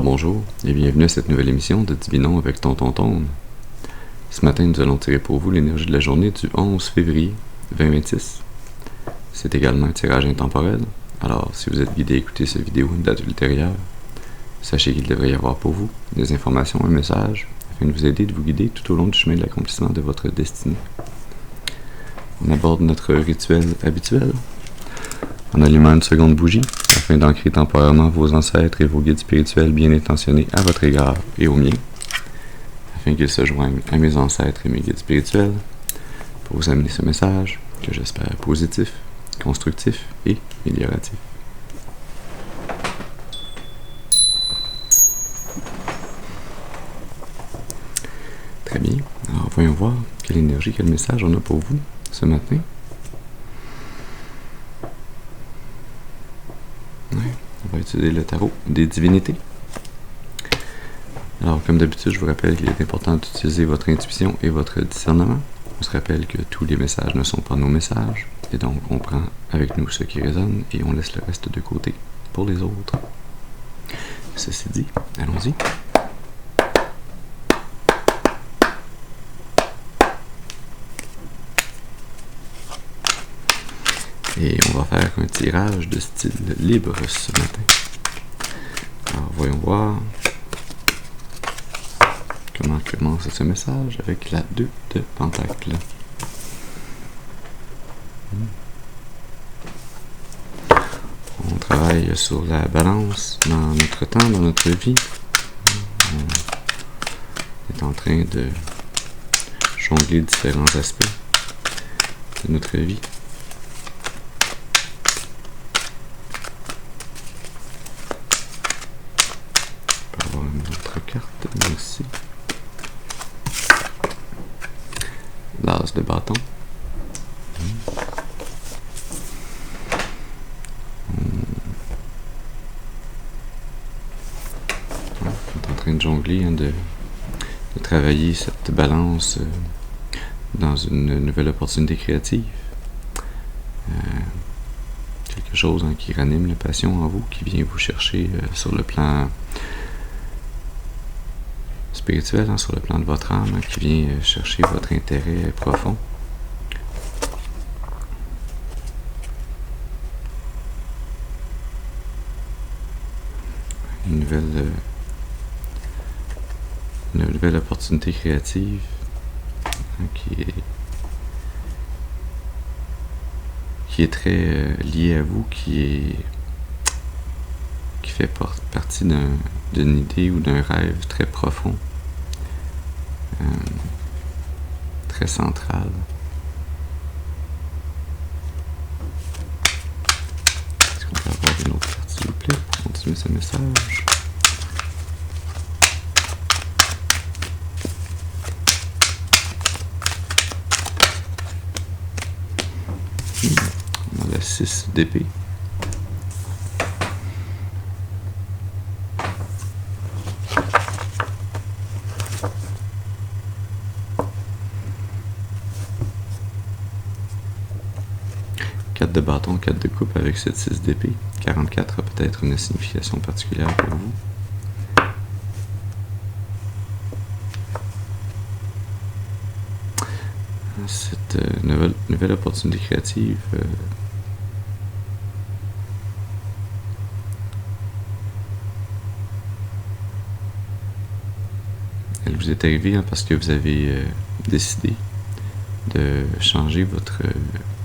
bonjour et bienvenue à cette nouvelle émission de Divinons avec Tonton Tone. Ce matin, nous allons tirer pour vous l'énergie de la journée du 11 février 2026. C'est également un tirage intemporel, alors si vous êtes guidé à écouter cette vidéo une date ultérieure, sachez qu'il devrait y avoir pour vous des informations, un message, afin de vous aider, de vous guider tout au long du chemin de l'accomplissement de votre destinée. On aborde notre rituel habituel en allumant une seconde bougie, afin d'ancrer temporairement vos ancêtres et vos guides spirituels bien intentionnés à votre égard et au mien, afin qu'ils se joignent à mes ancêtres et mes guides spirituels pour vous amener ce message que j'espère positif, constructif et amélioratif. Très bien, alors voyons voir quelle énergie, quel message on a pour vous ce matin. On va utiliser le tarot des divinités. Alors, comme d'habitude, je vous rappelle qu'il est important d'utiliser votre intuition et votre discernement. On se rappelle que tous les messages ne sont pas nos messages, et donc on prend avec nous ce qui résonne et on laisse le reste de côté pour les autres. Ceci dit, allons-y. Et on va faire un tirage de style libre ce matin. Alors, voyons voir comment commence ce message avec la 2 de Pentacle. On travaille sur la balance dans notre temps, dans notre vie. On est en train de jongler différents aspects de notre vie. Merci. L'as de bâton. On est en train de jongler, de travailler cette balance dans une nouvelle opportunité créative. Quelque chose qui ranime la passion en vous, qui vient vous chercher sur le plan spirituel, sur le plan de votre âme, qui vient chercher votre intérêt profond. Une nouvelle opportunité créative qui est très liée à vous, qui fait partie d'une idée ou d'un rêve très profond, très central. Est-ce qu'on peut avoir une autre carte, s'il vous plaît, pour continuer ce message? On a la 6 d'épée. De bâton, 4 de coupe avec cette 6 d'épée. 44 a peut-être une signification particulière pour vous. Cette nouvelle opportunité créative elle vous est arrivée parce que vous avez décidé de changer votre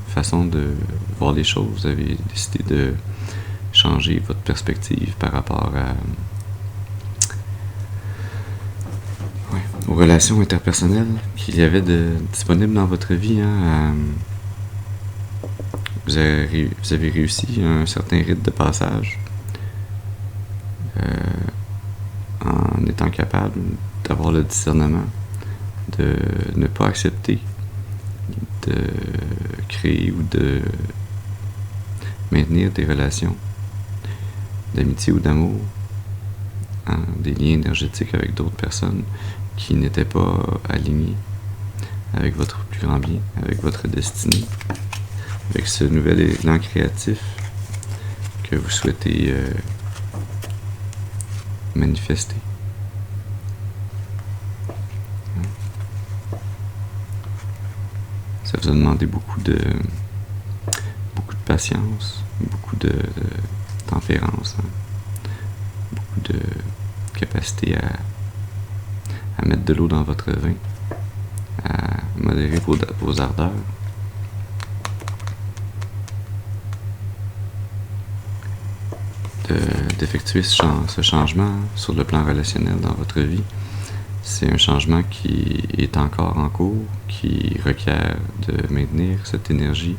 façon de voir les choses. Vous avez décidé de changer votre perspective par rapport aux relations interpersonnelles qu'il y avait disponibles dans votre vie. Vous avez réussi un certain rite de passage en étant capable d'avoir le discernement de ne pas accepter de créer ou de maintenir des relations d'amitié ou d'amour, des liens énergétiques avec d'autres personnes qui n'étaient pas alignés avec votre plus grand bien, avec votre destinée, avec ce nouvel élan créatif que vous souhaitez manifester. Ça vous a demandé beaucoup de patience, beaucoup de tempérance, beaucoup de capacité à mettre de l'eau dans votre vin, à modérer vos ardeurs. D'effectuer ce changement sur le plan relationnel dans votre vie. C'est un changement qui est encore en cours, qui requiert de maintenir cette énergie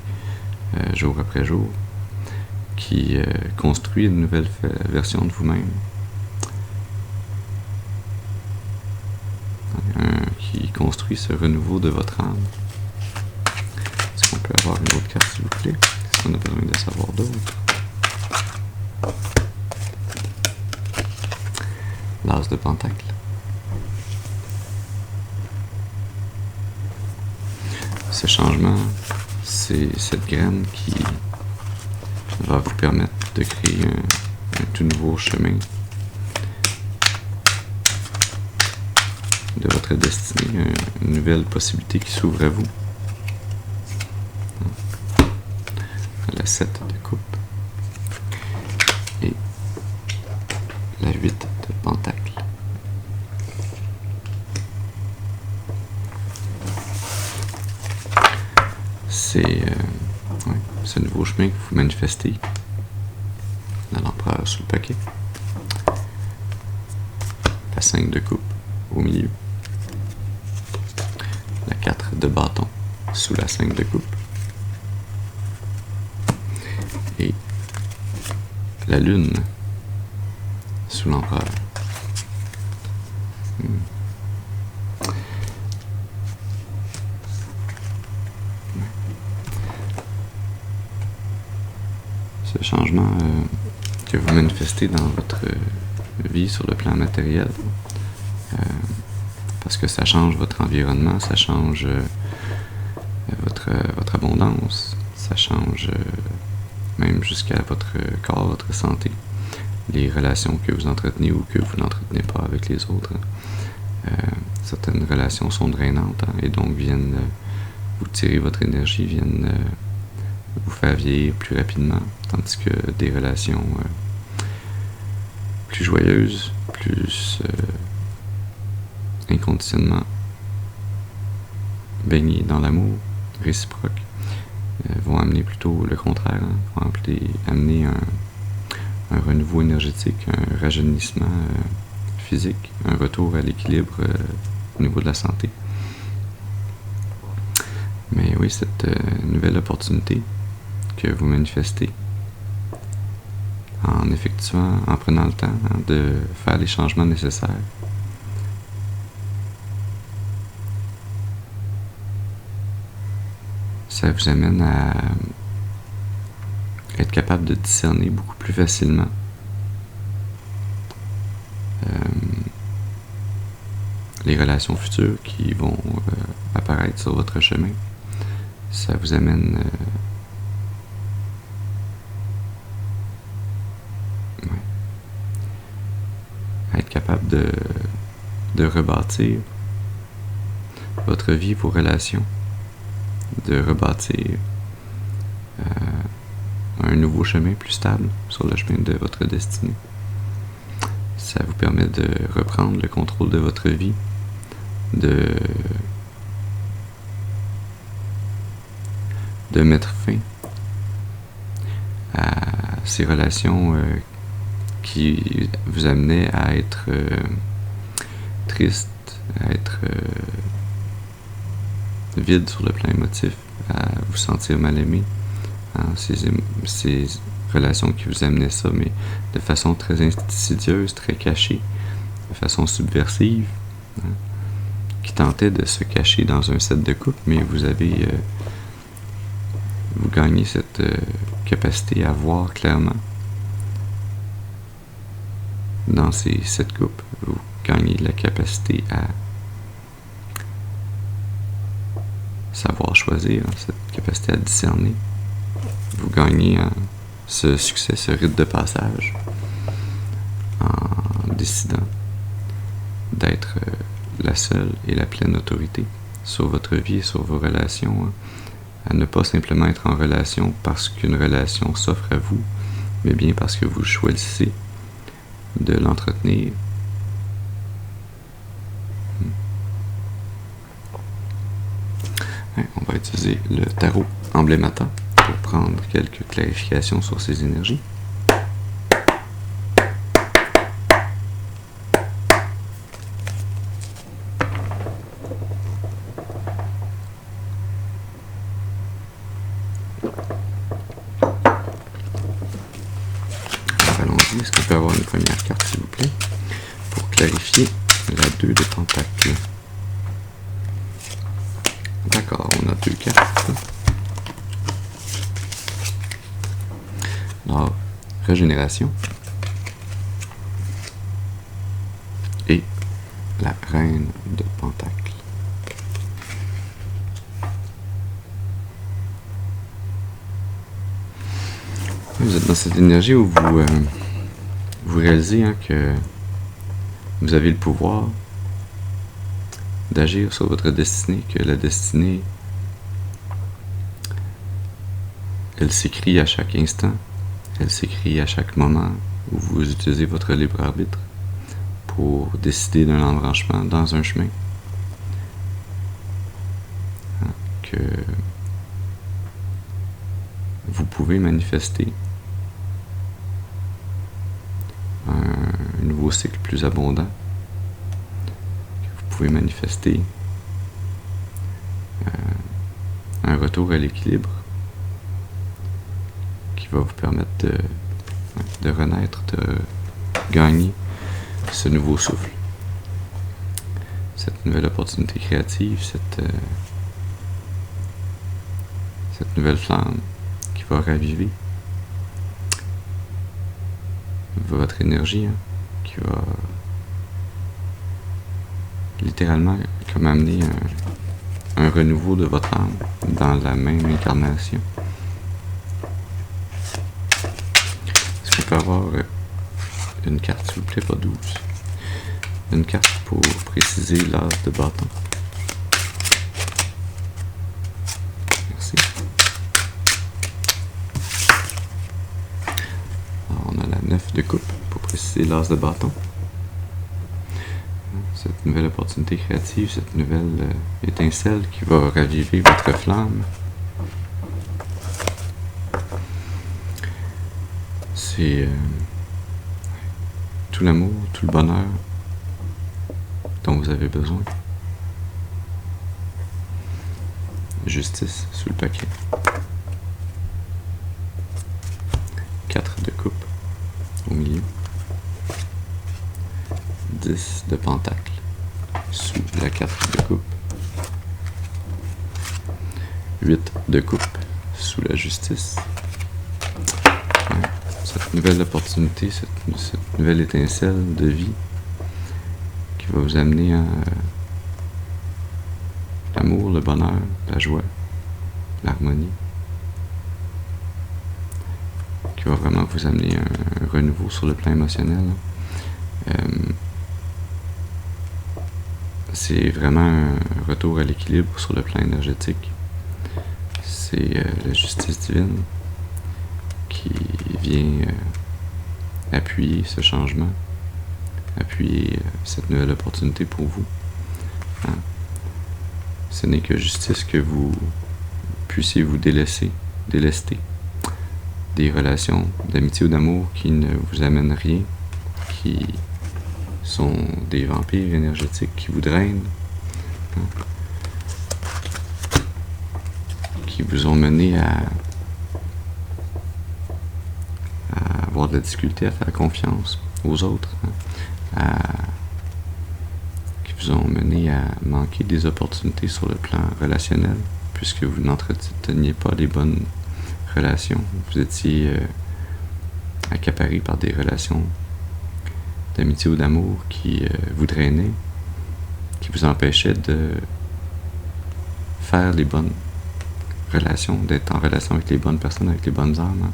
jour après jour, qui construit une nouvelle version de vous-même, qui construit ce renouveau de votre âme. Est-ce qu'on peut avoir une autre carte, s'il vous plaît? Qu'est-ce qu'on a besoin de savoir d'autre? L'as de pentacle. Ce changement, c'est cette graine qui va vous permettre de créer un tout nouveau chemin de votre destinée, une nouvelle possibilité qui s'ouvre à vous. La 7 de coupe et la 8 de pentacle. C'est ce nouveau chemin que vous manifestez dans l'empereur sur le paquet. La 5 de coupe au milieu. La 4 de bâton sous la 5 de coupe. Et la lune sous l'empereur. Ce changement que vous manifestez dans votre vie sur le plan matériel, parce que ça change votre environnement, ça change votre abondance, ça change même jusqu'à votre corps, votre santé, les relations que vous entretenez ou que vous n'entretenez pas avec les autres. Certaines relations sont drainantes et donc viennent vous tirer votre énergie, viennent vous faire vieillir plus rapidement, tandis que des relations plus joyeuses, plus inconditionnellement baignées dans l'amour réciproque, vont amener plutôt le contraire, vont amener un renouveau énergétique, un rajeunissement physique, un retour à l'équilibre au niveau de la santé. Mais oui, cette nouvelle opportunité que vous manifestez en prenant le temps de faire les changements nécessaires, ça vous amène à être capable de discerner beaucoup plus facilement les relations futures qui vont apparaître sur votre chemin. Ça vous amène à être capable de rebâtir votre vie, vos relations, de rebâtir un nouveau chemin plus stable sur le chemin de votre destinée. Ça vous permet de reprendre le contrôle de votre vie, de mettre fin à ces relations qui vous amenaient à être triste, à être vide sur le plan émotif, à vous sentir mal aimé. Ces relations qui vous amenaient ça, mais de façon très insidieuse, très cachée, de façon subversive, qui tentait de se cacher dans un set de coupe, mais vous gagnez cette capacité à voir clairement dans ces 7 coupes. Vous gagnez la capacité à savoir choisir, cette capacité à discerner. Vous gagnez ce succès, ce rite de passage en décidant d'être la seule et la pleine autorité sur votre vie et sur vos relations, hein, à ne pas simplement être en relation parce qu'une relation s'offre à vous, mais bien parce que vous choisissez de l'entretenir. On va utiliser le tarot emblémateur pour prendre quelques clarifications sur ces énergies. Est-ce qu'on peut avoir une première carte, s'il vous plaît, pour clarifier la 2 de Pentacle? D'accord, on a 2 cartes. Alors, régénération. Et la Reine de Pentacle. Vous êtes dans cette énergie où vous réalisez que vous avez le pouvoir d'agir sur votre destinée, que la destinée, elle s'écrit à chaque instant, elle s'écrit à chaque moment où vous utilisez votre libre arbitre pour décider d'un embranchement dans un chemin. Que vous pouvez manifester un nouveau cycle plus abondant, que vous pouvez manifester un retour à l'équilibre qui va vous permettre de renaître, de gagner ce nouveau souffle, cette nouvelle opportunité créative, cette nouvelle flamme qui va raviver votre énergie, qui va littéralement comme amener un renouveau de votre âme dans la même incarnation. Est-ce qu'on peut avoir une carte, s'il vous plaît, pas 12? Une carte pour préciser l'as de bâton. Merci. Alors, on a la 9 de coupe pour préciser l'as de bâton. Cette nouvelle opportunité créative, cette nouvelle étincelle qui va raviver votre flamme. C'est tout l'amour, tout le bonheur dont vous avez besoin. Justice sous le paquet. 4 de coupe au milieu. 10 de pentacle sous la 4 de coupe. 8 de coupe sous la justice. Cette nouvelle opportunité, cette nouvelle étincelle de vie qui va vous amener à l'amour, le bonheur, la joie, l'harmonie, qui va vraiment vous amener un renouveau sur le plan émotionnel. C'est vraiment un retour à l'équilibre sur le plan énergétique. C'est la justice divine qui vient appuyer ce changement, appuyer cette nouvelle opportunité pour vous. Ce n'est que justice que vous puissiez vous délester des relations d'amitié ou d'amour qui ne vous amènent rien, qui sont des vampires énergétiques qui vous drainent, qui vous ont mené à avoir de la difficulté à faire confiance aux autres, qui vous ont mené à manquer des opportunités sur le plan relationnel, puisque vous n'entreteniez pas les bonnes relations. Vous étiez accaparé par des relations d'amitié ou d'amour qui vous drainaient, qui vous empêchaient de faire les bonnes relations, d'être en relation avec les bonnes personnes, avec les bonnes âmes.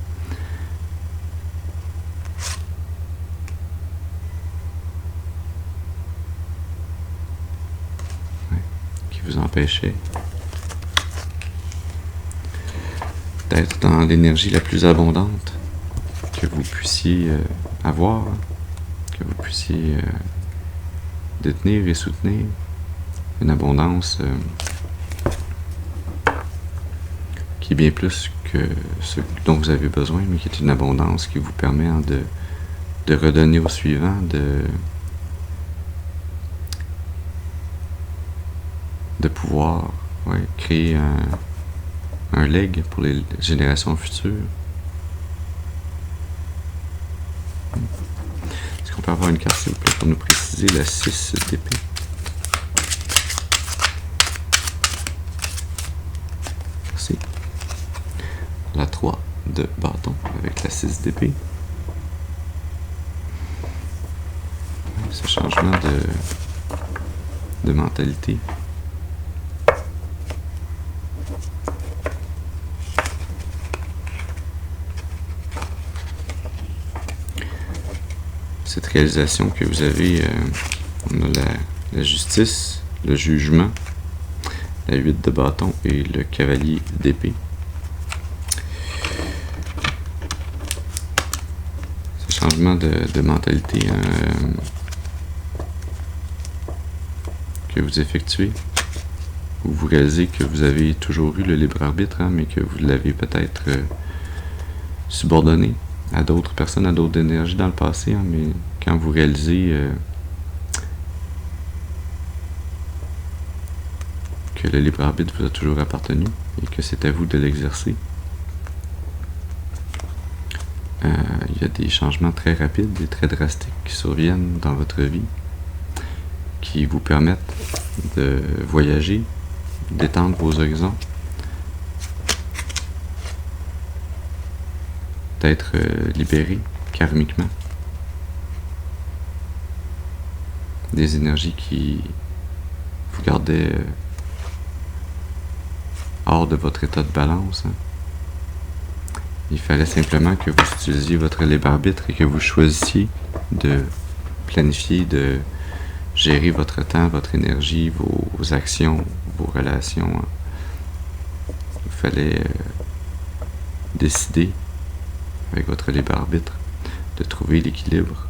qui vous empêchait d'être dans l'énergie la plus abondante que vous puissiez avoir, que vous puissiez détenir et soutenir. Une abondance qui est bien plus que ce dont vous avez besoin, mais qui est une abondance qui vous permet de redonner au suivant, de pouvoir créer un leg pour les générations futures. Est-ce qu'on peut avoir une carte, s'il vous plaît, pour nous préciser la 6 d'épée? Merci. La 3 de bâton avec la 6 d'épée. Ce changement de mentalité. Cette réalisation que vous avez, on a la justice, le jugement, la 8 de bâton et le cavalier d'épée. Ce changement de mentalité que vous effectuez, où vous réalisez que vous avez toujours eu le libre arbitre, mais que vous l'avez peut-être subordonné à d'autres personnes, à d'autres énergies dans le passé, mais quand vous réalisez que le libre arbitre vous a toujours appartenu et que c'est à vous de l'exercer, il y a des changements très rapides et très drastiques qui surviennent dans votre vie, qui vous permettent de voyager, d'étendre vos horizons, d'être libéré karmiquement des énergies qui vous gardaient hors de votre état de balance. Il fallait simplement que vous utilisiez votre libre arbitre et que vous choisissiez de planifier, de gérer votre temps, votre énergie, vos actions, vos relations. Il fallait décider avec votre libre arbitre de trouver l'équilibre.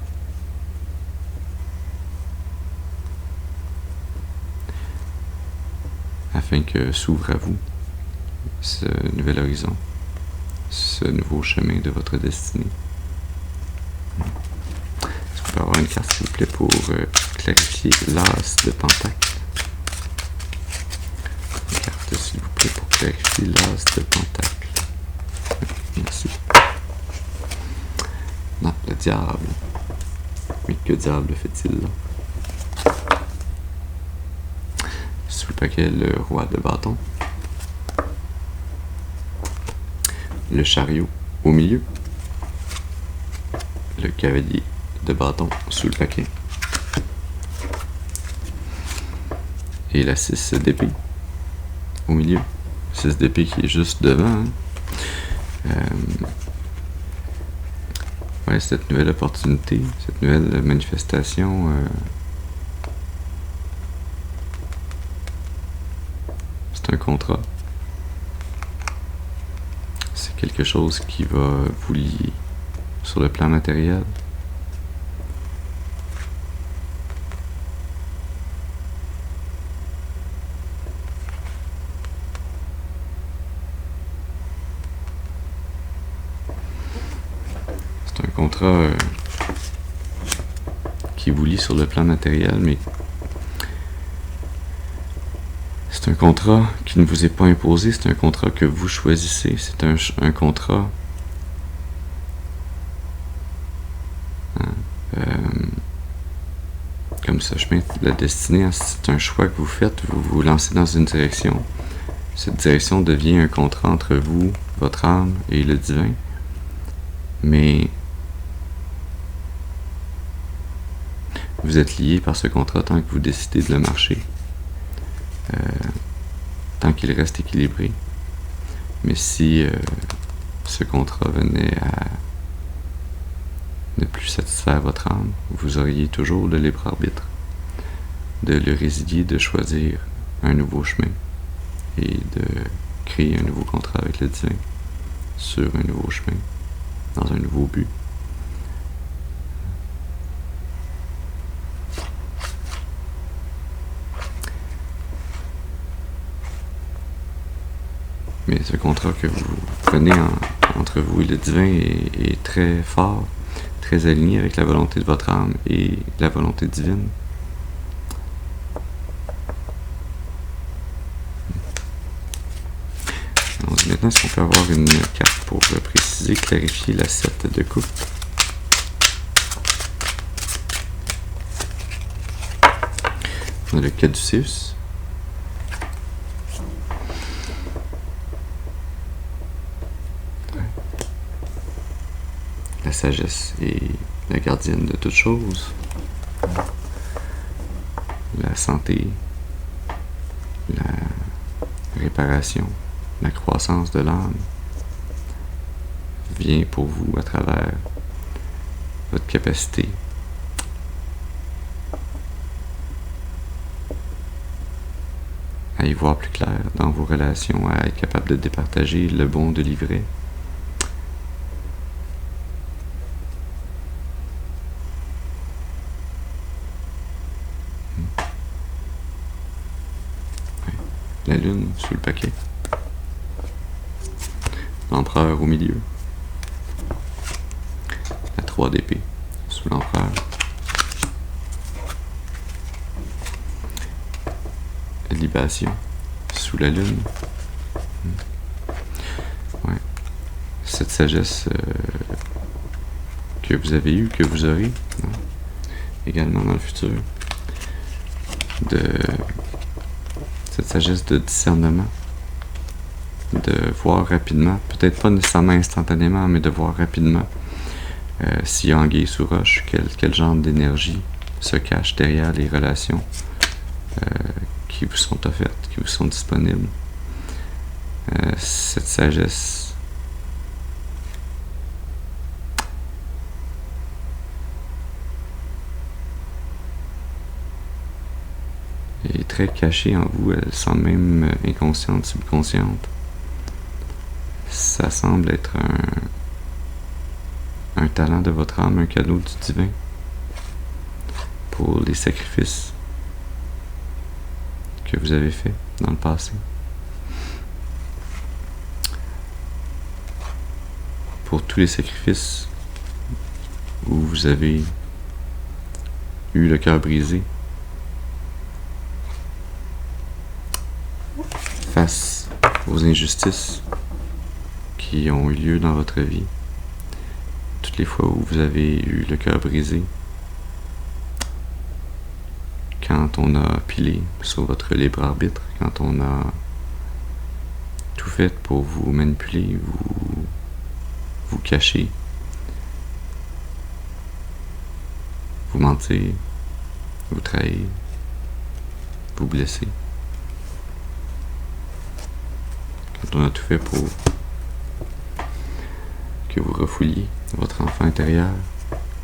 Afin que s'ouvre à vous ce nouvel horizon, ce nouveau chemin de votre destinée. Est-ce qu'on peut avoir une carte, s'il vous plaît, pour clarifier l'as de pentacle? Une carte, s'il vous plaît, pour clarifier l'as de pentacle. Merci. Non, le diable. Mais que diable fait-il là? Sous le paquet, le roi de bâton. Le chariot au milieu. Le cavalier de bâton sous le paquet. Et la 6 d'épée au milieu. 6 d'épée qui est juste devant. Cette nouvelle opportunité, cette nouvelle manifestation, c'est un contrat. C'est quelque chose qui va vous lier sur le plan matériel. C'est un contrat qui vous lie sur le plan matériel, mais c'est un contrat qui ne vous est pas imposé, c'est un contrat que vous choisissez, c'est un contrat comme ce chemin de la destinée, c'est un choix que vous faites, vous vous lancez dans une direction. Cette direction devient un contrat entre vous, votre âme et le divin, mais vous êtes lié par ce contrat tant que vous décidez de le marcher. Tant qu'il reste équilibré. Mais si ce contrat venait à ne plus satisfaire votre âme, vous auriez toujours le libre arbitre de le résilier, de choisir un nouveau chemin et de créer un nouveau contrat avec le divin sur un nouveau chemin, dans un nouveau but. Mais ce contrat que vous prenez entre vous et le divin est très fort, très aligné avec la volonté de votre âme et la volonté divine. Donc, maintenant, est-ce qu'on peut avoir une carte pour préciser, clarifier la 7 de coupe? On a le caduceus. La sagesse est la gardienne de toutes choses. La santé, la réparation, la croissance de l'âme vient pour vous à travers votre capacité à y voir plus clair dans vos relations, à être capable de départager le bon de l'ivraie. La lune sous le paquet. L'empereur au milieu. La 3 d'épée sous l'empereur. La libation sous la lune. Ouais. Cette sagesse que vous avez eue, que vous aurez, hein, également dans le futur. Cette sagesse de discernement, de voir rapidement, peut-être pas nécessairement instantanément, mais de voir rapidement s'il y a anguille sous roche, quel genre d'énergie se cache derrière les relations qui vous sont offertes, qui vous sont disponibles. Cette sagesse est très cachée en vous, elle semble même inconsciente, subconsciente. Ça semble être un talent de votre âme, un cadeau du divin pour les sacrifices que vous avez faits dans le passé. Pour tous les sacrifices où vous avez eu le cœur brisé face aux injustices qui ont eu lieu dans votre vie, toutes les fois où vous avez eu le cœur brisé, quand on a pilé sur votre libre arbitre, quand on a tout fait pour vous manipuler, vous cacher, vous mentir, vous trahir, vous blesser. Quand on a tout fait pour que vous refouliez votre enfant intérieur,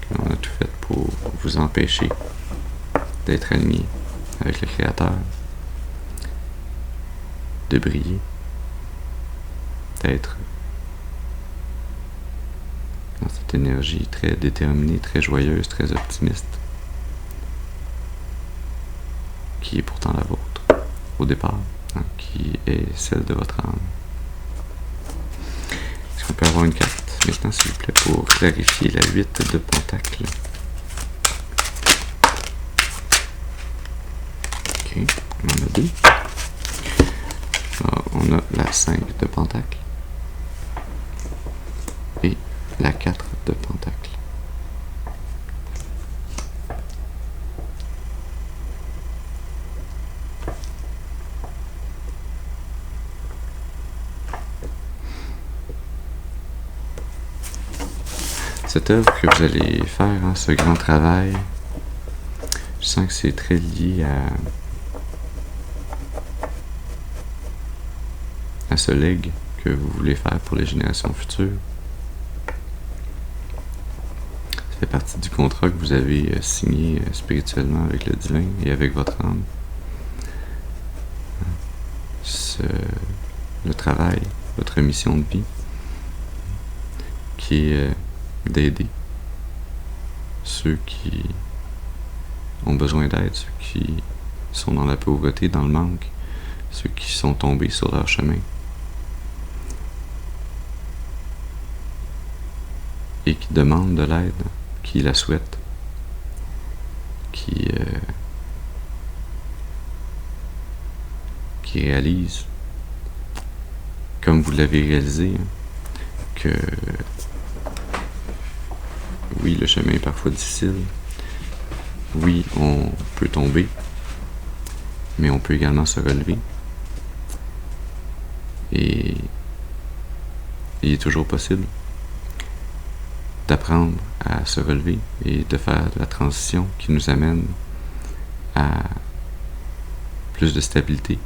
quand on a tout fait pour vous empêcher d'être aligné avec le Créateur, de briller, d'être dans cette énergie très déterminée, très joyeuse, très optimiste, qui est pourtant la vôtre au départ, hein, qui est celle de votre âme. Est-ce qu'on peut avoir une carte maintenant, s'il vous plaît, pour clarifier la 8 de Pentacle? Ok, on en a 2. Alors, on a la 5 de Pentacle et la 4 de Pentacle. Cette œuvre que vous allez faire, hein, ce grand travail, je sens que c'est très lié à ce legs que vous voulez faire pour les générations futures. Ça fait partie du contrat que vous avez signé spirituellement avec le divin et avec votre âme. le travail, votre mission de vie, qui est d'aider ceux qui ont besoin d'aide, ceux qui sont dans la pauvreté, dans le manque, ceux qui sont tombés sur leur chemin et qui demandent de l'aide, qui la souhaitent, qui réalisent, comme vous l'avez réalisé, que oui, le chemin est parfois difficile, oui, on peut tomber, mais on peut également se relever. Et il est toujours possible d'apprendre à se relever et de faire la transition qui nous amène à plus de stabilité.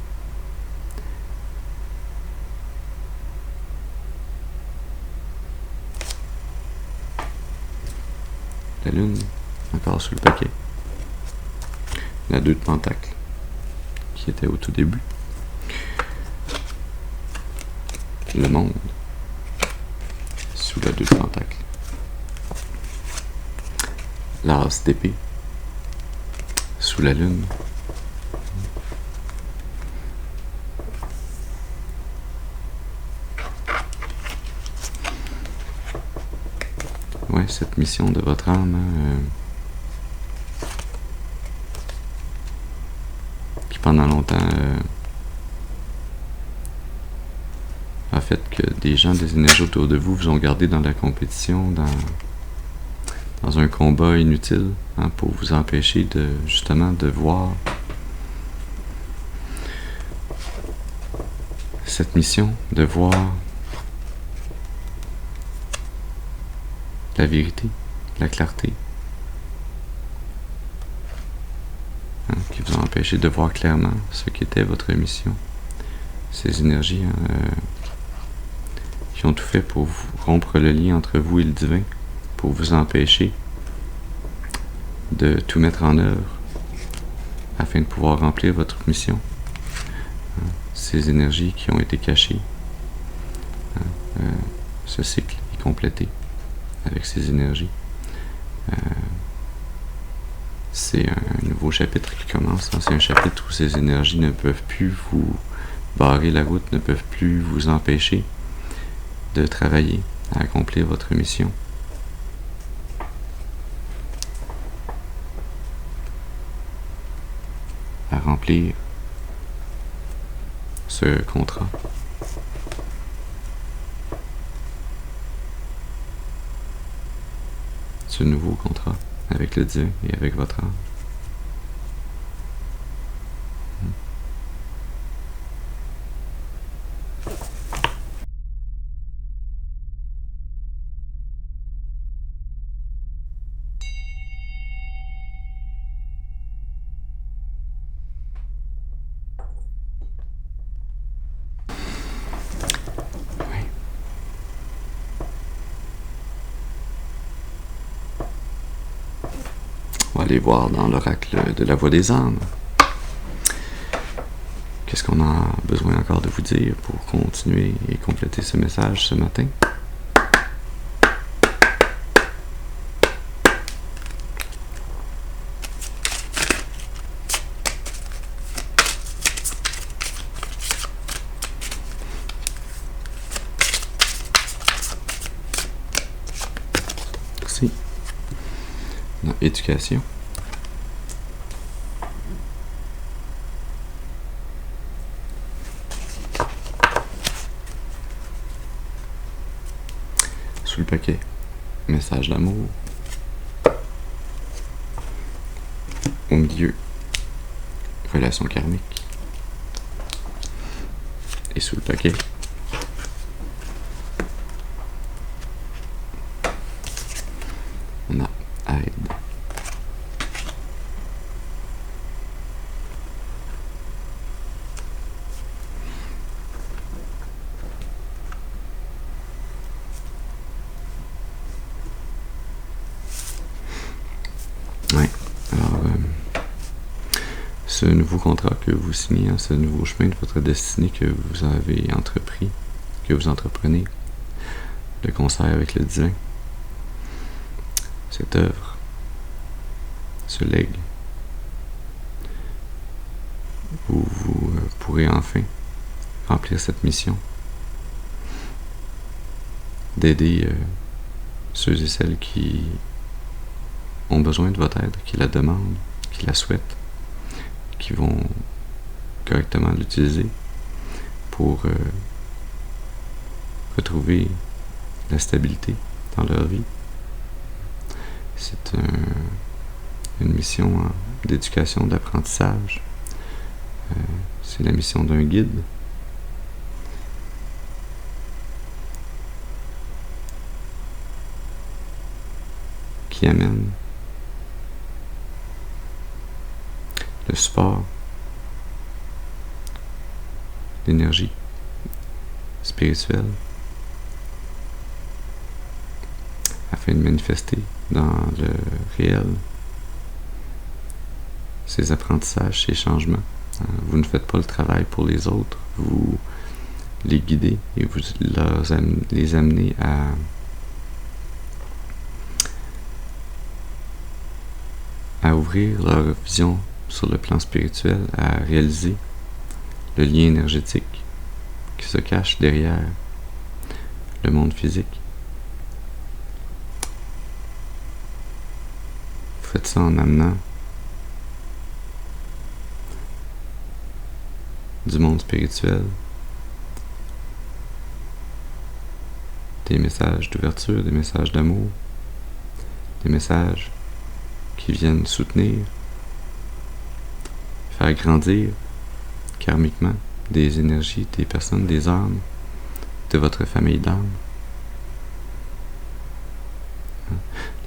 La lune, encore sous le paquet. La 2 de pentacle, qui était au tout début. Le monde, sous la 2 de pentacle. L'as d'épée, sous la lune. Ouais, cette mission de votre âme, qui pendant longtemps a fait que des gens, des énergies autour de vous ont gardé dans la compétition, dans un combat inutile, hein, pour vous empêcher de justement de voir cette mission, de voir la vérité, la clarté, hein, qui vous ont empêché de voir clairement ce qu'était votre mission. Ces énergies qui ont tout fait pour vous rompre le lien entre vous et le divin, pour vous empêcher de tout mettre en œuvre afin de pouvoir remplir votre mission. Ces énergies qui ont été cachées, ce cycle est complété avec ces énergies. C'est un nouveau chapitre qui commence. C'est un chapitre où ces énergies ne peuvent plus vous barrer la route, ne peuvent plus vous empêcher de travailler à accomplir votre mission. À remplir ce contrat. Ce nouveau contrat avec le Dieu et avec votre âme. On va aller voir dans l'oracle de la voix des âmes. Qu'est-ce qu'on a besoin encore de vous dire pour continuer et compléter ce message ce matin? Merci. Non, éducation. Sous le paquet, message d'amour. Au milieu, relation karmique. Et sous le paquet, on a aide. Ouais, alors ce nouveau contrat que vous signez, ce nouveau chemin de votre destinée que vous avez entrepris, que vous entreprenez, le concert avec le divin. Cette œuvre, ce legs, où vous pourrez enfin remplir cette mission, d'aider ceux et celles qui ont besoin de votre aide, qui la demandent, qui la souhaitent, qui vont correctement l'utiliser pour retrouver la stabilité dans leur vie. C'est une mission d'éducation, d'apprentissage. C'est la mission d'un guide. Qui amène le support, l'énergie spirituelle afin de manifester dans le réel ces apprentissages, ces changements. Vous ne faites pas le travail pour les autres, vous les guidez et vous les amenez à ouvrir leur vision sur le plan spirituel, à réaliser le lien énergétique qui se cache derrière le monde physique. Vous faites ça en amenant du monde spirituel des messages d'ouverture, des messages d'amour, des messages qui viennent soutenir, faire grandir karmiquement des énergies, des personnes, des âmes de votre famille d'âmes.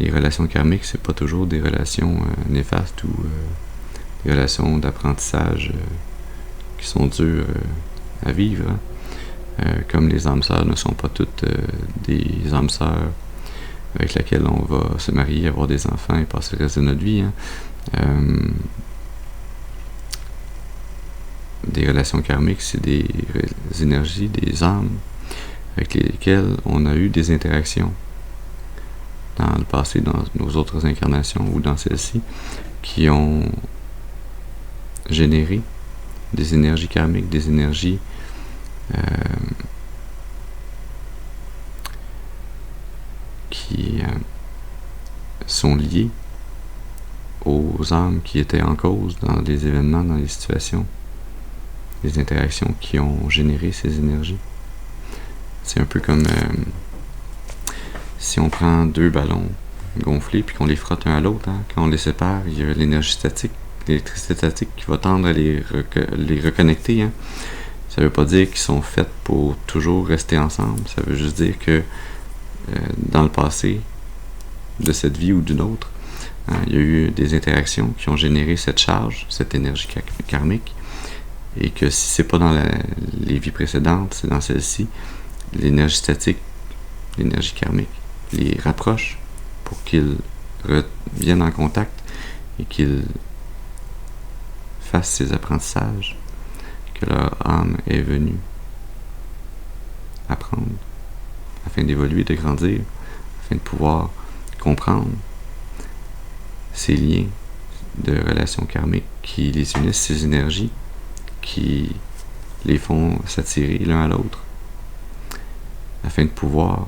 Les relations karmiques, c'est pas toujours des relations néfastes ou des relations d'apprentissage qui sont dures à vivre. Comme les âmes sœurs ne sont pas toutes des âmes sœurs avec laquelle on va se marier, avoir des enfants et passer le reste de notre vie. Des relations karmiques, c'est des énergies, des âmes avec lesquelles on a eu des interactions dans le passé, dans nos autres incarnations ou dans celle-ci, qui ont généré des énergies karmiques, des énergies qui sont liées aux âmes qui étaient en cause dans les événements, dans les situations, les interactions qui ont généré ces énergies. C'est un peu comme si on prend deux ballons gonflés puis qu'on les frotte un à l'autre, quand on les sépare, il y a l'énergie statique, l'électricité statique qui va tendre à les reconnecter. Ça ne veut pas dire qu'ils sont faits pour toujours rester ensemble. Ça veut juste dire que dans le passé de cette vie ou d'une autre, il y a eu des interactions qui ont généré cette charge, cette énergie karmique, et que si c'est pas dans les vies précédentes, c'est dans celle-ci, l'énergie statique, l'énergie karmique les rapproche pour qu'ils reviennent en contact et qu'ils fassent ces apprentissages que leur âme est venue apprendre afin d'évoluer, de grandir, afin de pouvoir comprendre ces liens de relations karmiques qui les unissent, ces énergies qui les font s'attirer l'un à l'autre afin de pouvoir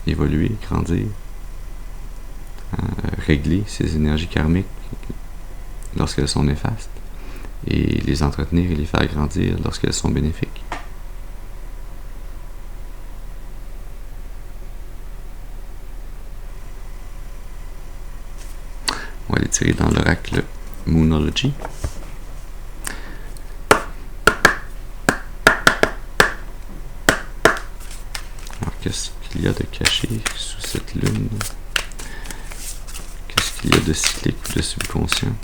évoluer, grandir, régler ces énergies karmiques lorsqu'elles sont néfastes et les entretenir et les faire grandir lorsqu'elles sont bénéfiques. On va les tirer dans l'oracle Moonology. Alors, qu'est-ce qu'il y a de caché sous cette lune? Qu'est-ce qu'il y a de cyclique ou de subconscient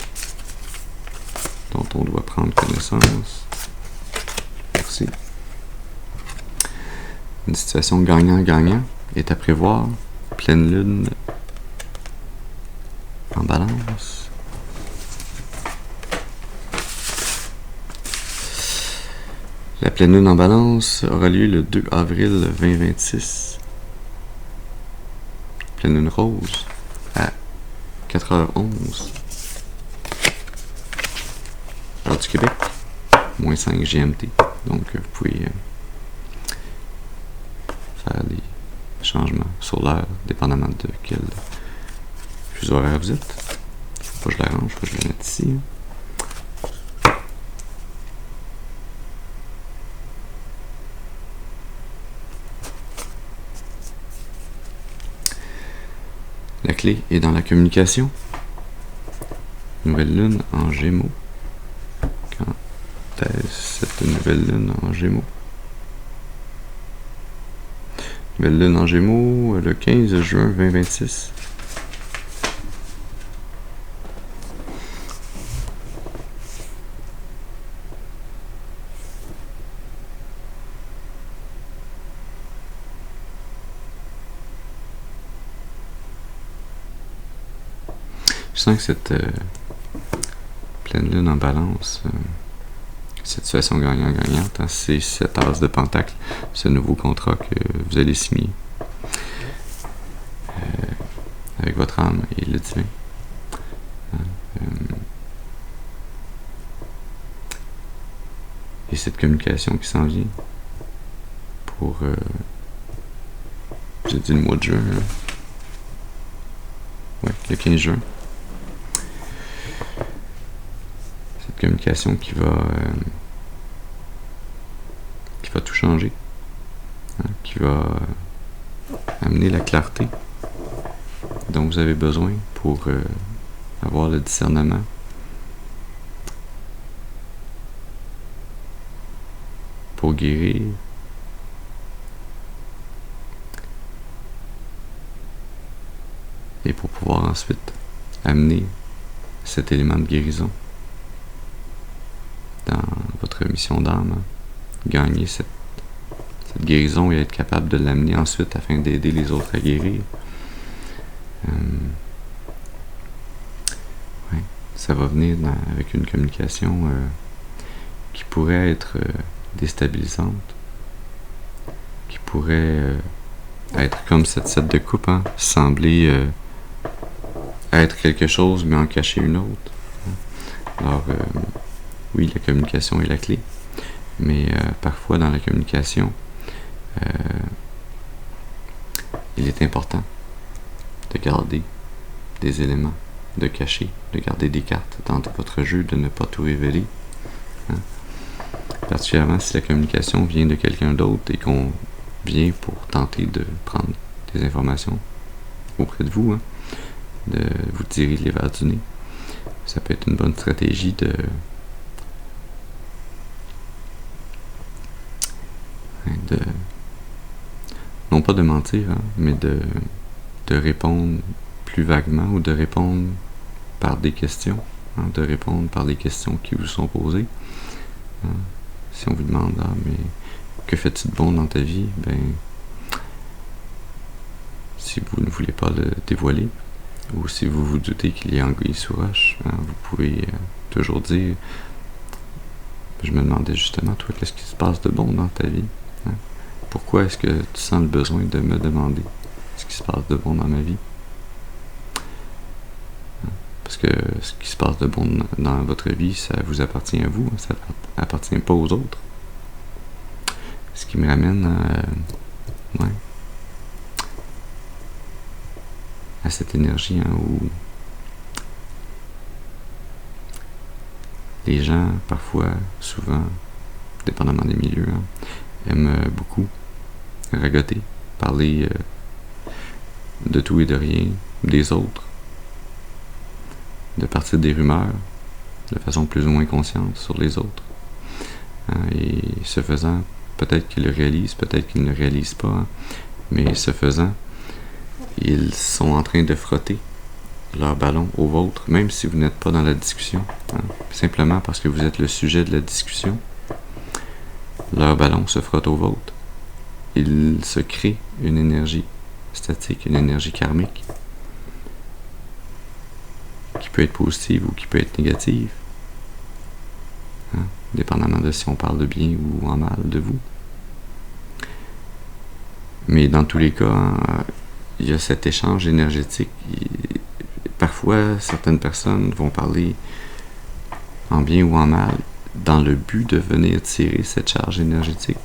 dont on doit prendre connaissance? Merci. Une situation gagnant-gagnant est à prévoir. Pleine lune en balance. La pleine lune en balance aura lieu le 2 avril 2026. Pleine lune rose à 4h11. Alors du Québec, moins 5 GMT. Donc vous pouvez faire des changements sur l'heure, dépendamment de quel fuseau horaire vous êtes. Faut pas que je l'arrange, faut que je le mette ici. La clé est dans la communication. Nouvelle lune en Gémeaux. Quand est-ce cette nouvelle lune en Gémeaux? Nouvelle lune en Gémeaux le 15 juin 2026. Je sens que cette pleine lune en balance, cette situation gagnant-gagnante, hein, c'est cette as de pentacle, ce nouveau contrat que vous allez signer avec votre âme et le divin. Et cette communication qui s'en vient pour, j'ai dit le mois de juin, hein. Ouais, le 15 juin. Communication qui va tout changer, hein, qui va amener la clarté dont vous avez besoin pour avoir le discernement, pour guérir, et pour pouvoir ensuite amener cet élément de guérison dans votre mission d'âme, gagner cette guérison et être capable de l'amener ensuite afin d'aider les autres à guérir. Ouais, ça va venir avec une communication qui pourrait être déstabilisante, qui pourrait être comme cette 7 de coupe, hein, sembler être quelque chose mais en cacher une autre. Alors, oui, la communication est la clé, mais parfois dans la communication, il est important de garder des éléments, de cacher, de garder des cartes dans votre jeu, de ne pas tout révéler. Hein. Particulièrement si la communication vient de quelqu'un d'autre et qu'on vient pour tenter de prendre des informations auprès de vous, hein, de vous tirer les verres du nez. Ça peut être une bonne stratégie de non pas de mentir, hein, mais de répondre plus vaguement ou de répondre par des questions, hein, de répondre par des questions qui vous sont posées. Hein. Si on vous demande, mais que fais-tu de bon dans ta vie? Ben, si vous ne voulez pas le dévoiler, ou si vous vous doutez qu'il y a anguille sous roche, hein, vous pouvez toujours dire, je me demandais justement, toi, qu'est-ce qui se passe de bon dans ta vie? Hein? Pourquoi est-ce que tu sens le besoin de me demander ce qui se passe de bon dans ma vie? Hein? Parce que ce qui se passe de bon dans votre vie, ça vous appartient à vous, ça appartient pas aux autres. Ce qui me ramène à cette énergie, hein, où les gens, parfois, souvent, dépendamment des milieux, hein, aiment beaucoup ragoter, parler de tout et de rien, des autres, de partir des rumeurs, de façon plus ou moins consciente sur les autres. Hein, et ce faisant, peut-être qu'ils le réalisent, peut-être qu'ils ne le réalisent pas, hein, mais ce faisant, ils sont en train de frotter leur ballon au vôtre, même si vous n'êtes pas dans la discussion, hein, simplement parce que vous êtes le sujet de la discussion. Leur ballon se frotte au vôtre. Il se crée une énergie statique, une énergie karmique, qui peut être positive ou qui peut être négative. Hein? dépendamment de si on parle de bien ou en mal de vous. Mais dans tous les cas, il y a cet échange énergétique. Parfois, certaines personnes vont parler en bien ou en mal dans le but de venir tirer cette charge énergétique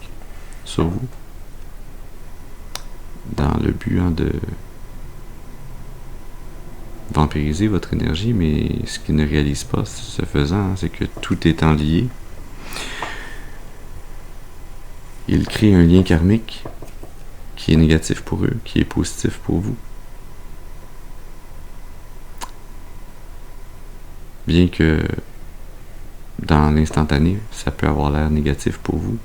sur vous. Dans le but de vampiriser votre énergie, mais ce qu'ils ne réalisent pas, ce faisant, c'est que tout étant lié, ils créent un lien karmique qui est négatif pour eux, qui est positif pour vous. Bien que dans l'instantané, ça peut avoir l'air négatif pour vous.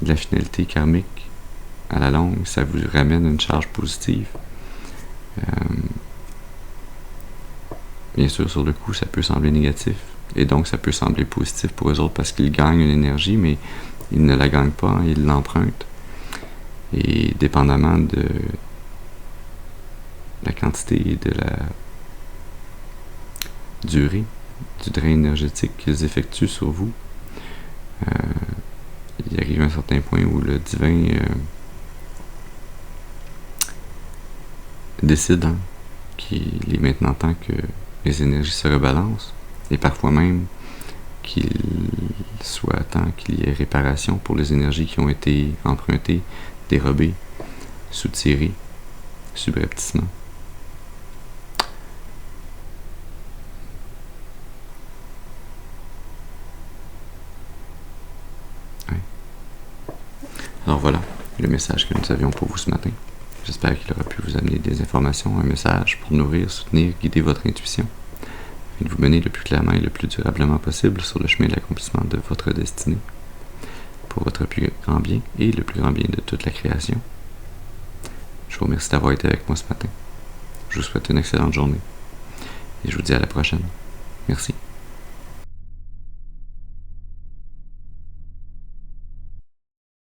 La finalité karmique, à la longue, ça vous ramène une charge positive. Bien sûr, sur le coup, ça peut sembler négatif. Et donc, ça peut sembler positif pour eux autres parce qu'ils gagnent une énergie, mais ils ne la gagnent pas, ils l'empruntent. Et dépendamment de la quantité et de la durée du drain énergétique qu'ils effectuent sur vous, il arrive un certain point où le divin décide qu'il est maintenant temps que les énergies se rebalancent, et parfois même qu'il soit temps qu'il y ait réparation pour les énergies qui ont été empruntées, dérobées, soutirées, subrepticement. Ouais. Alors voilà le message que nous avions pour vous ce matin. J'espère qu'il aura pu vous amener des informations, un message pour nourrir, soutenir, guider votre intuition, afin de vous mener le plus clairement et le plus durablement possible sur le chemin de l'accomplissement de votre destinée, pour votre plus grand bien et le plus grand bien de toute la création. Je vous remercie d'avoir été avec moi ce matin. Je vous souhaite une excellente journée et je vous dis à la prochaine. Merci.